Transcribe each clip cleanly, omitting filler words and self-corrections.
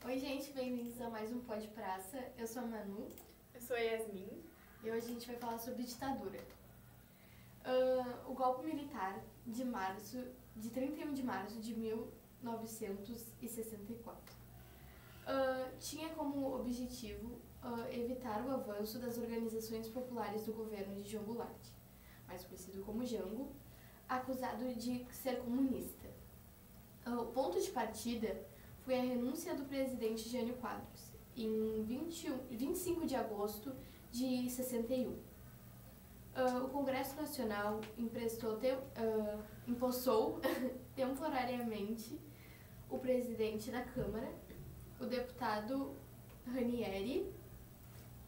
Oi, gente, bem-vindos a mais um Pó de Praça. Eu sou a Manu. Eu sou a Yasmin. E hoje a gente vai falar sobre ditadura. O golpe militar de 31 de março de 1964, tinha como objetivo evitar o avanço das organizações populares do governo de João Goulart, mais conhecido como Jango, acusado de ser comunista. O ponto de partida foi a renúncia do presidente Jânio Quadros, em 25 de agosto de 61. O Congresso Nacional empossou temporariamente o presidente da Câmara, o deputado Ranieri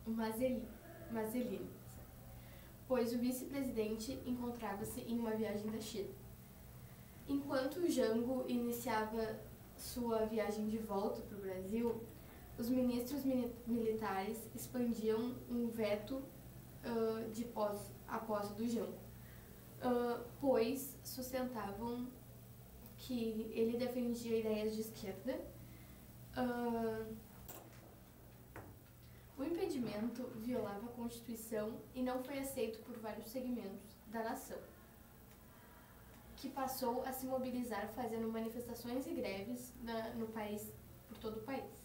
Mazzellini, pois o vice-presidente encontrava-se em uma viagem da China. Enquanto Jango iniciava sua viagem de volta para o Brasil, os ministros militares expandiam um veto à posse do Jango, pois sustentavam que ele defendia ideias de esquerda. O impedimento violava a Constituição e não foi aceito por vários segmentos da nação, que passou a se mobilizar fazendo manifestações e greves por todo o país.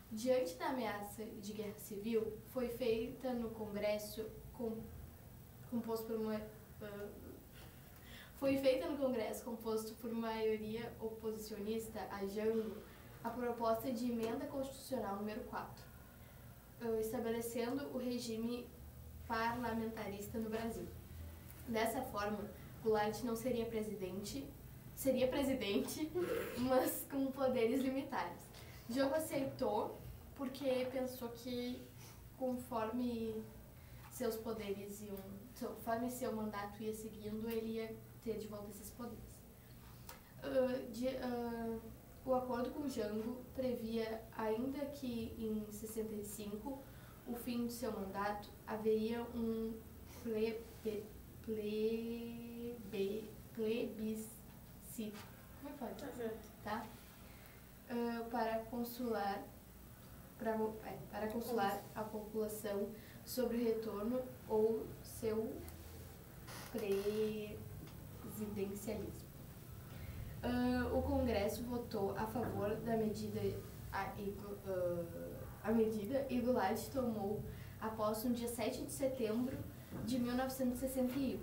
Diante da ameaça de guerra civil, foi feita no Congresso composto por maioria oposicionista a Jango a proposta de emenda constitucional número 4, estabelecendo o regime parlamentarista no Brasil. Dessa forma, Goulart não seria presidente, mas com poderes limitados. Jango aceitou porque pensou que conforme seu mandato ia seguindo, ele ia ter de volta esses poderes. O acordo com Jango previa ainda que em 65, o fim do seu mandato, haveria um plebiscito, como é que fala? Tá? Para consular a população sobre o retorno ou seu presidencialismo. O Congresso votou a favor da medida e Goulart tomou a posse no dia 7 de setembro de 1961.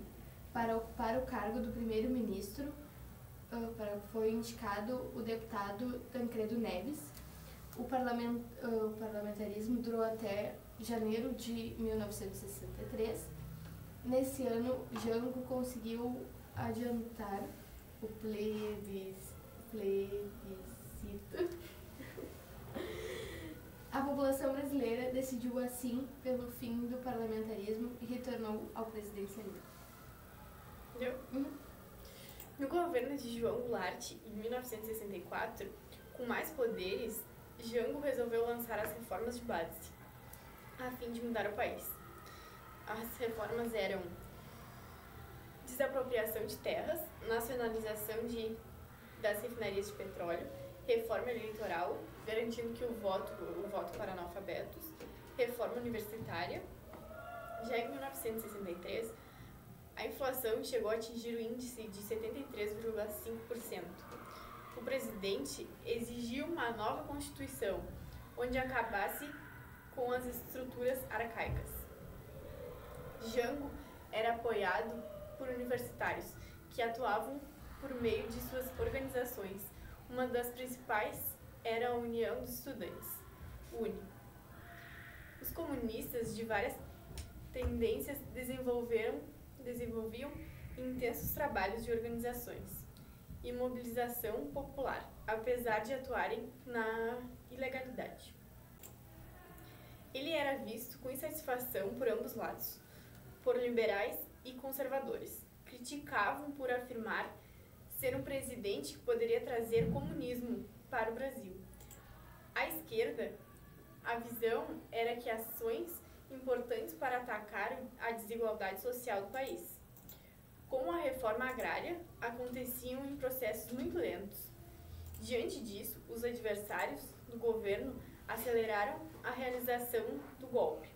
Para ocupar o cargo do primeiro-ministro, foi indicado o deputado Tancredo Neves. O parlamentarismo durou até janeiro de 1963. Nesse ano, Jango conseguiu adiantar o plebiscito. A população brasileira decidiu assim pelo fim do parlamentarismo e retornou ao presidencialismo. No governo de João Goulart, em 1964, com mais poderes, Jango resolveu lançar as reformas de base, a fim de mudar o país. As reformas eram desapropriação de terras, nacionalização das refinarias de petróleo, reforma eleitoral, garantindo que o voto para analfabetos, reforma universitária. Já em 1963, a inflação chegou a atingir o índice de 73,5%. O presidente exigiu uma nova Constituição, onde acabasse com as estruturas arcaicas. Jango era apoiado por universitários, que atuavam por meio de suas organizações. Uma das principais era a União dos Estudantes, UNE. Os comunistas de várias tendências desenvolviam intensos trabalhos de organizações e mobilização popular, apesar de atuarem na ilegalidade. Ele era visto com insatisfação por ambos lados, por liberais e conservadores. Criticavam por afirmar ser um presidente que poderia trazer comunismo para o Brasil. À esquerda, a visão era que ações importantes para atacar a desigualdade social do país, como a reforma agrária, aconteciam em processos muito lentos. Diante disso, os adversários do governo aceleraram a realização do golpe.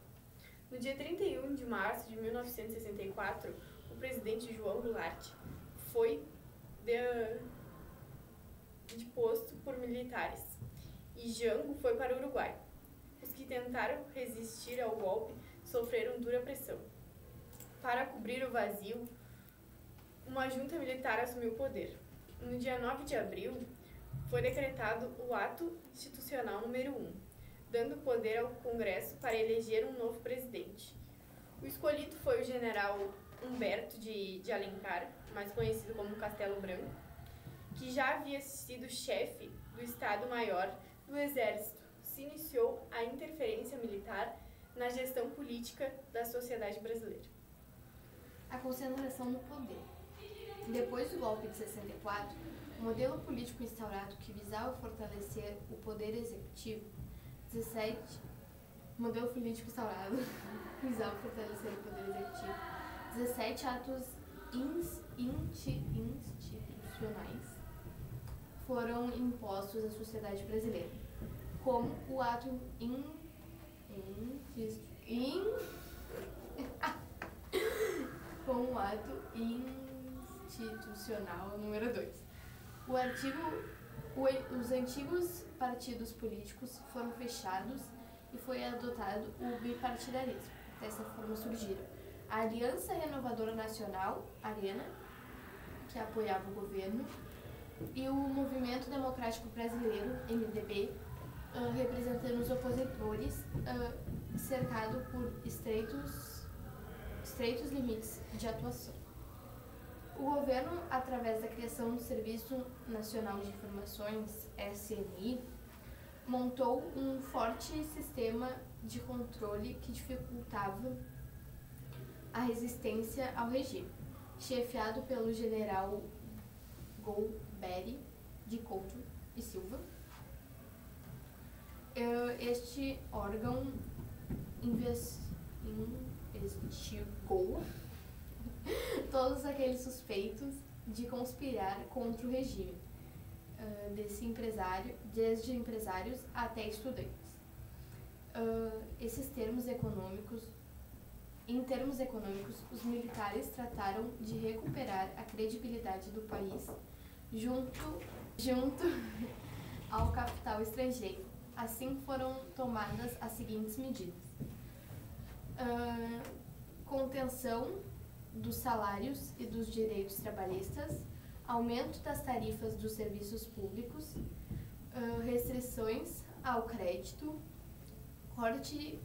No dia 31 de março de 1964, o presidente João Goulart foi deposto por militares e Jango foi para o Uruguai. Os que tentaram resistir ao golpe sofreram dura pressão. Para cobrir o vazio, uma junta militar assumiu o poder. No dia 9 de abril, foi decretado o Ato Institucional número 1, dando poder ao Congresso para eleger um novo presidente. O escolhido foi o general Humberto de Alencar, mais conhecido como Castelo Branco, que já havia sido chefe do Estado-Maior do Exército. Se iniciou a interferência militar na gestão política da sociedade brasileira. A concentração no poder. Depois do golpe de 64, o modelo político instaurado que visava fortalecer o poder executivo, 17 atos institucionais foram impostos à sociedade brasileira, como o ato institucional número 2. Os antigos partidos políticos foram fechados e foi adotado o bipartidarismo. Dessa forma surgiram a Aliança Renovadora Nacional, ARENA, que apoiava o governo, e o Movimento Democrático Brasileiro, MDB, representando os opositores, cercado por estreitos limites de atuação. O governo, através da criação do Serviço Nacional de Informações, SNI, montou um forte sistema de controle que dificultava a resistência ao regime, chefiado pelo general Golbery de Couto e Silva. Este órgão investigou todos aqueles suspeitos de conspirar contra o regime, desde empresários até estudantes. Em termos econômicos, os militares trataram de recuperar a credibilidade do país junto ao capital estrangeiro. Assim foram tomadas as seguintes medidas: contenção dos salários e dos direitos trabalhistas, aumento das tarifas dos serviços públicos, restrições ao crédito, corte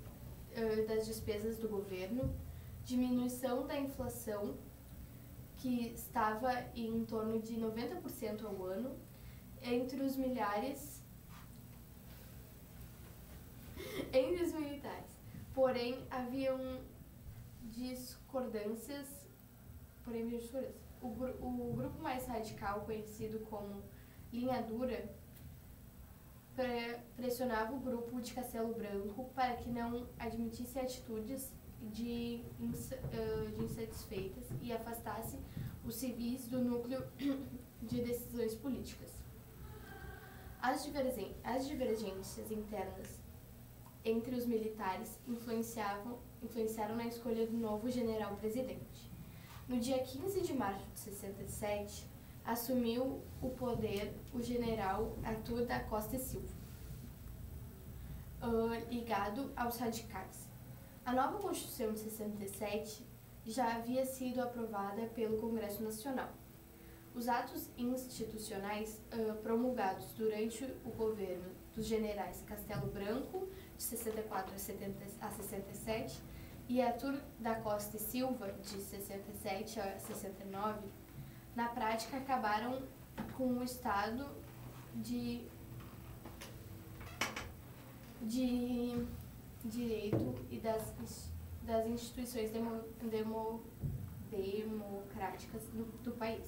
das despesas do governo, diminuição da inflação, que estava em torno de 90% ao ano, entre os militares. Porém, haviam discordâncias. O grupo mais radical, conhecido como Linha Dura, pressionava o grupo de Castelo Branco para que não admitisse atitudes de insatisfeitas e afastasse os civis do núcleo de decisões políticas. As divergências internas entre os militares influenciaram na escolha do novo general-presidente. No dia 15 de março de 67, assumiu o poder o general Arthur da Costa e Silva, ligado aos radicais. A nova Constituição de 67 já havia sido aprovada pelo Congresso Nacional. Os atos institucionais promulgados durante o governo dos generais Castelo Branco, de 64 a 67, e Arthur da Costa e Silva, de 67 a 69, na prática acabaram com o Estado de Direito e das instituições democráticas do país.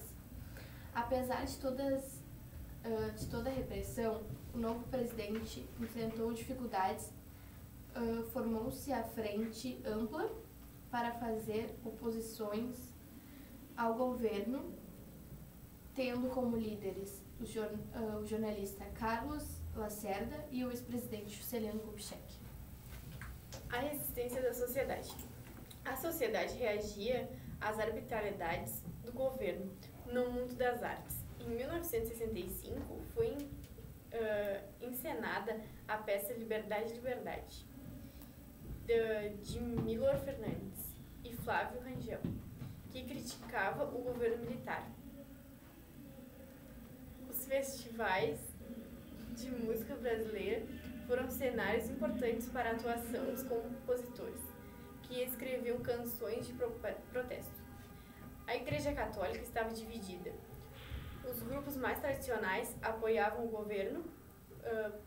Apesar de toda a repressão, o novo presidente enfrentou dificuldades. Formou-se a Frente Ampla para fazer oposições ao governo, tendo como líderes o jornalista Carlos Lacerda e o ex-presidente Juscelino Kubitschek. A resistência da sociedade. A sociedade reagia às arbitrariedades do governo no mundo das artes. Em 1965, foi encenada a peça Liberdade, Liberdade, de Milor Fernandes e Flávio Rangel, que criticava o governo militar. Os festivais de música brasileira foram cenários importantes para a atuação dos compositores, que escreviam canções de protesto. A Igreja Católica estava dividida. Os grupos mais tradicionais apoiavam o governo,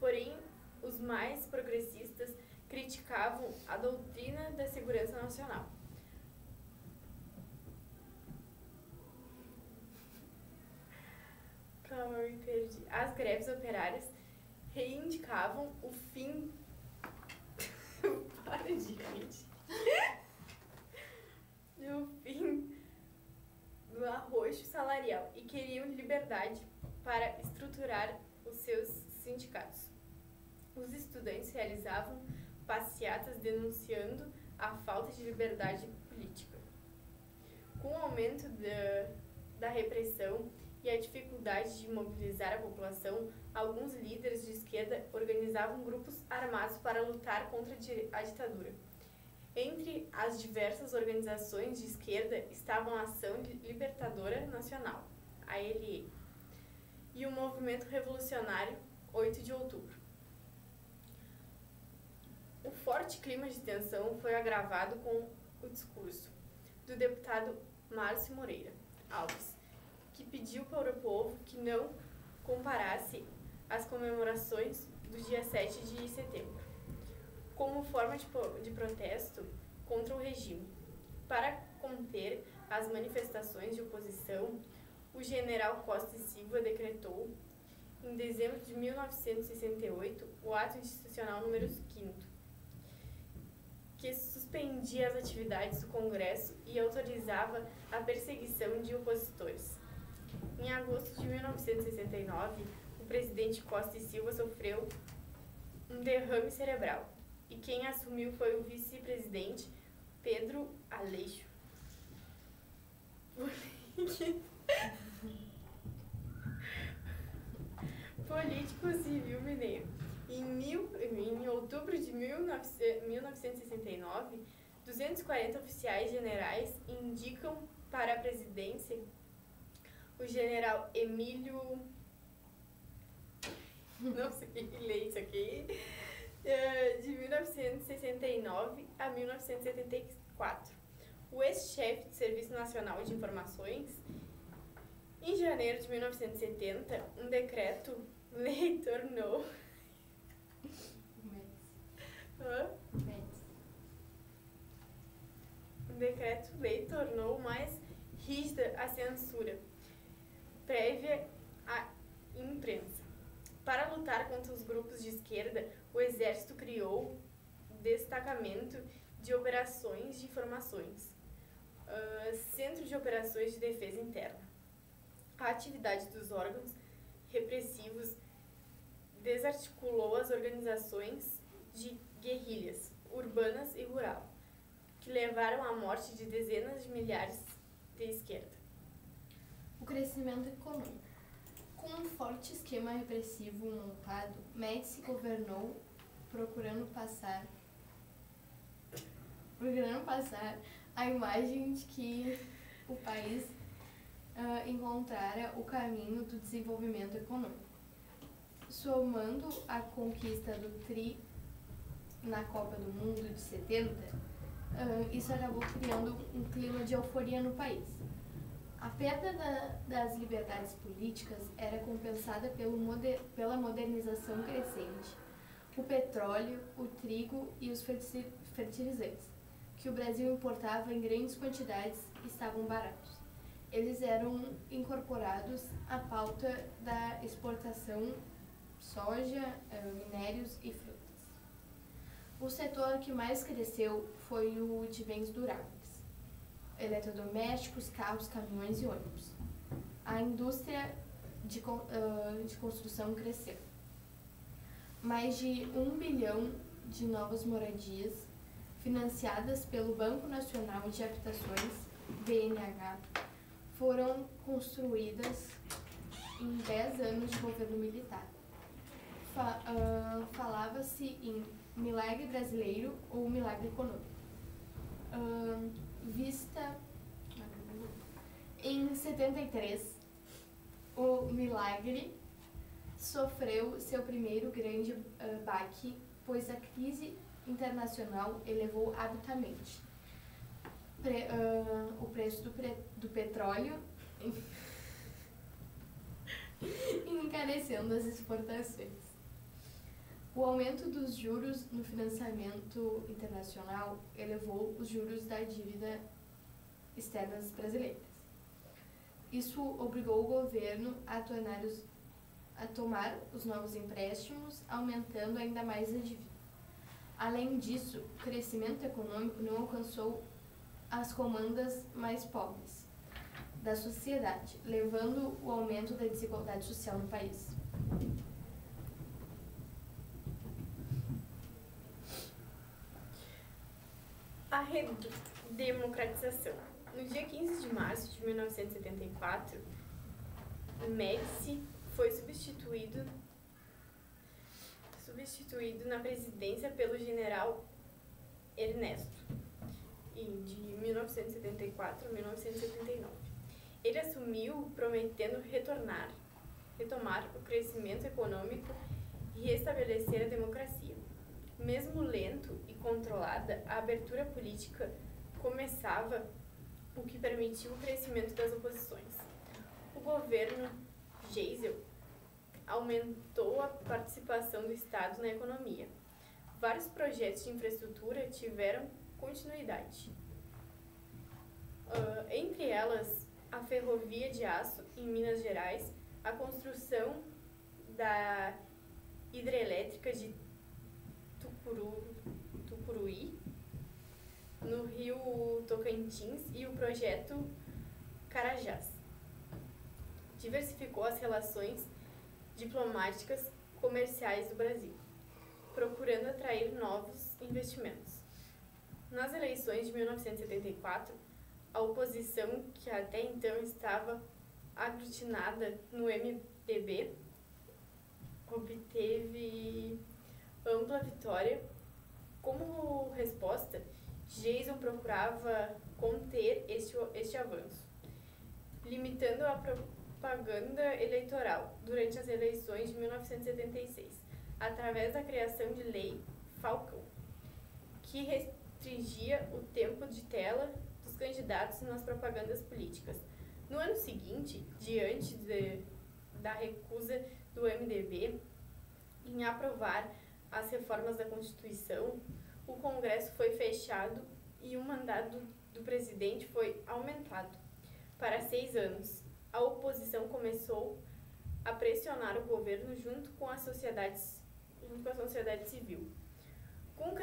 porém os mais progressistas criticavam a doutrina da segurança nacional. Calma, eu me perdi. As greves operárias reivindicavam o fim... Para de gente. O fim do arroxo salarial e queriam liberdade para estruturar os seus sindicatos. Os estudantes realizavam passeatas denunciando a falta de liberdade política. Com o aumento da repressão e a dificuldade de mobilizar a população, alguns líderes de esquerda organizavam grupos armados para lutar contra a ditadura. Entre as diversas organizações de esquerda estavam a Ação Libertadora Nacional, a ALE, e o Movimento Revolucionário 8 de Outubro. O forte clima de tensão foi agravado com o discurso do deputado Márcio Moreira Alves, que pediu para o povo que não comparasse as comemorações do dia 7 de setembro, como forma de protesto contra o regime. Para conter as manifestações de oposição, o general Costa e Silva decretou, em dezembro de 1968, o Ato Institucional número 5º, que suspendia as atividades do Congresso e autorizava a perseguição de opositores. Em agosto de 1969, o presidente Costa e Silva sofreu um derrame cerebral e quem assumiu foi o vice-presidente Pedro Aleixo. Político civil mineiro. Em outubro de 1969, 240 oficiais generais indicam para a presidência o general Emílio... Não sei ler isso aqui. De 1969 a 1974. O ex-chefe do Serviço Nacional de Informações, em janeiro de 1970, um decreto-lei tornou... Um decreto-lei tornou mais rígida a censura prévia à imprensa. Para lutar contra os grupos de esquerda, o Exército criou destacamento de operações de informações, Centro de Operações de Defesa Interna. A atividade dos órgãos repressivos desarticulou as organizações de guerrilhas urbanas e rural, que levaram à morte de dezenas de milhares de esquerda. O crescimento econômico. Com um forte esquema repressivo montado, Médici governou procurando passar a imagem de que o país encontrara o caminho do desenvolvimento econômico. Somando a conquista do Tri na Copa do Mundo de 70, isso acabou criando um clima de euforia no país. A perda das liberdades políticas era compensada pela modernização crescente, o petróleo, o trigo e os fertilizantes, que o Brasil importava em grandes quantidades e estavam baratos. Eles eram incorporados à pauta da exportação soja, minérios e frutas. O setor que mais cresceu foi o de bens duráveis, eletrodomésticos, carros, caminhões e ônibus. A indústria de construção cresceu. Mais de 1 bilhão de novas moradias, financiadas pelo Banco Nacional de Habitações, BNH, foram construídas em 10 anos de governo militar. Falava-se em milagre brasileiro ou milagre econômico. Em 73, o milagre sofreu seu primeiro grande baque, pois a crise internacional elevou abruptamente o preço do petróleo, encarecendo as exportações. O aumento dos juros no financiamento internacional elevou os juros da dívida externa brasileiras. Isso obrigou o governo a tomar os novos empréstimos, aumentando ainda mais a dívida. Além disso, o crescimento econômico não alcançou as comandas mais pobres da sociedade, levando ao aumento da desigualdade social no país. A redemocratização. No dia 15 de março de 1974, Médici foi substituído na presidência pelo general Ernesto, de 1974 a 1979. Ele assumiu prometendo retomar o crescimento econômico e restabelecer a democracia. Mesmo lento e controlada, a abertura política começava, o que permitiu o crescimento das oposições. O governo Geisel aumentou a participação do Estado na economia. Vários projetos de infraestrutura tiveram continuidade. Entre elas, a ferrovia de aço em Minas Gerais, a construção da hidrelétrica de Tucuruí, no rio Tocantins, e o projeto Carajás. Diversificou as relações diplomáticas comerciais do Brasil, procurando atrair novos investimentos. Nas eleições de 1974, a oposição, que até então estava aglutinada no MDB, obteve ampla vitória. Como resposta, Geisel procurava conter este avanço, limitando a propaganda eleitoral durante as eleições de 1976, através da criação de Lei Falcão, que restringia o tempo de tela dos candidatos nas propagandas políticas. No ano seguinte, diante da recusa do MDB em aprovar as reformas da Constituição, o Congresso foi fechado e o mandato do presidente foi aumentado para 6 anos. A oposição começou a pressionar o governo junto com a sociedade civil. Com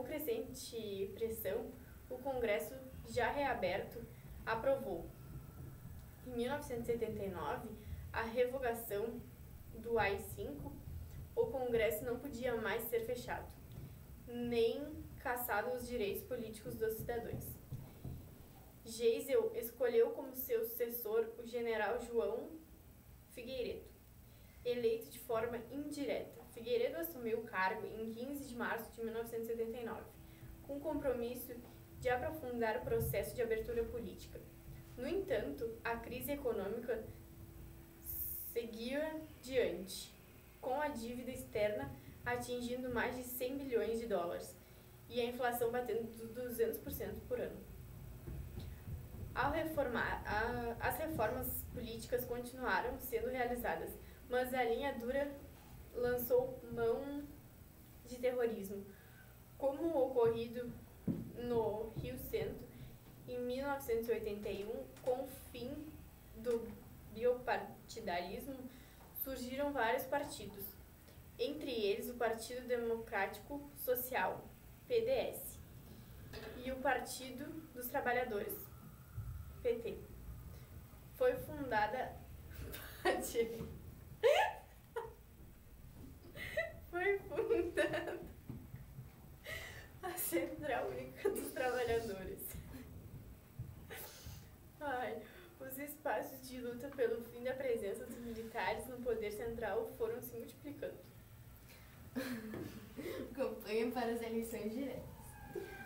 crescente pressão, o Congresso, já reaberto, aprovou, em 1979, a revogação do AI-5. O Congresso não podia mais ser fechado, nem cassado os direitos políticos dos cidadãos. Geisel escolheu como seu sucessor o general João Figueiredo, eleito de forma indireta. Figueiredo assumiu o cargo em 15 de março de 1979, com o compromisso de aprofundar o processo de abertura política. No entanto, a crise econômica seguia diante, com a dívida externa atingindo mais de 100 bilhões de dólares e a inflação batendo 200% por ano. As reformas políticas continuaram sendo realizadas, mas a linha dura lançou mão de terrorismo, como ocorrido no Rio Centro em 1981. Com o fim do biopartidarismo, surgiram vários partidos, entre eles o Partido Democrático Social, PDS, e o Partido dos Trabalhadores, PT. Foi fundada Foi fundada a Central Única dos Trabalhadores. Os espaços de luta pelo fim da presença dos militares no poder central foram se multiplicando. Campanha para as eleições diretas.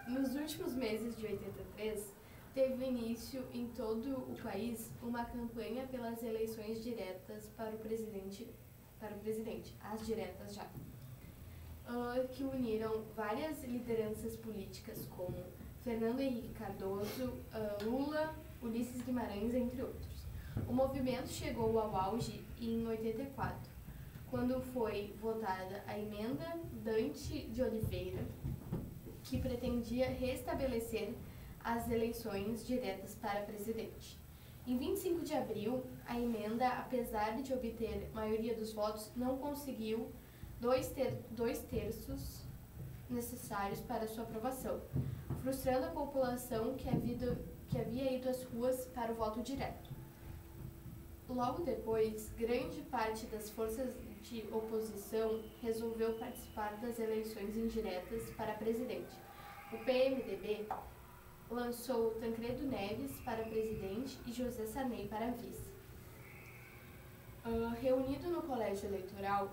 Nos últimos meses de 83, teve início em todo o país uma campanha pelas eleições diretas para o presidente, as diretas já, que uniram várias lideranças políticas como Fernando Henrique Cardoso, Lula, Ulisses Guimarães, entre outros. O movimento chegou ao auge em 84, quando foi votada a emenda Dante de Oliveira, que pretendia restabelecer as eleições diretas para presidente. Em 25 de abril, a emenda, apesar de obter maioria dos votos, não conseguiu dois terços necessários para sua aprovação, frustrando a população que havia ido às ruas para o voto direto. Logo depois, grande parte das forças de oposição resolveu participar das eleições indiretas para presidente. O PMDB lançou Tancredo Neves para presidente e José Sarney para vice. Reunindo o colégio eleitoral,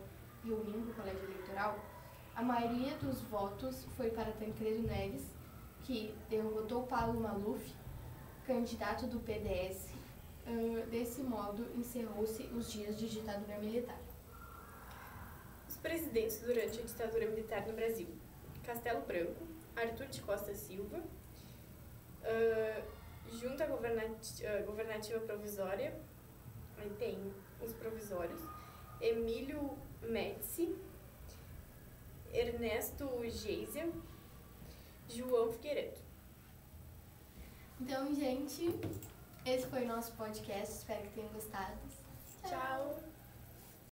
a maioria dos votos foi para Tancredo Neves, que derrotou Paulo Maluf, candidato do PDS. Desse modo, encerrou-se os dias de ditadura militar. Os presidentes durante a ditadura militar no Brasil: Castelo Branco, Arthur de Costa Silva, Junta Governativa Provisória, aí tem os provisórios, Emílio Médici, Ernesto Geisel, João Figueiredo. Então, gente, esse foi o nosso podcast. Espero que tenham gostado. Tchau!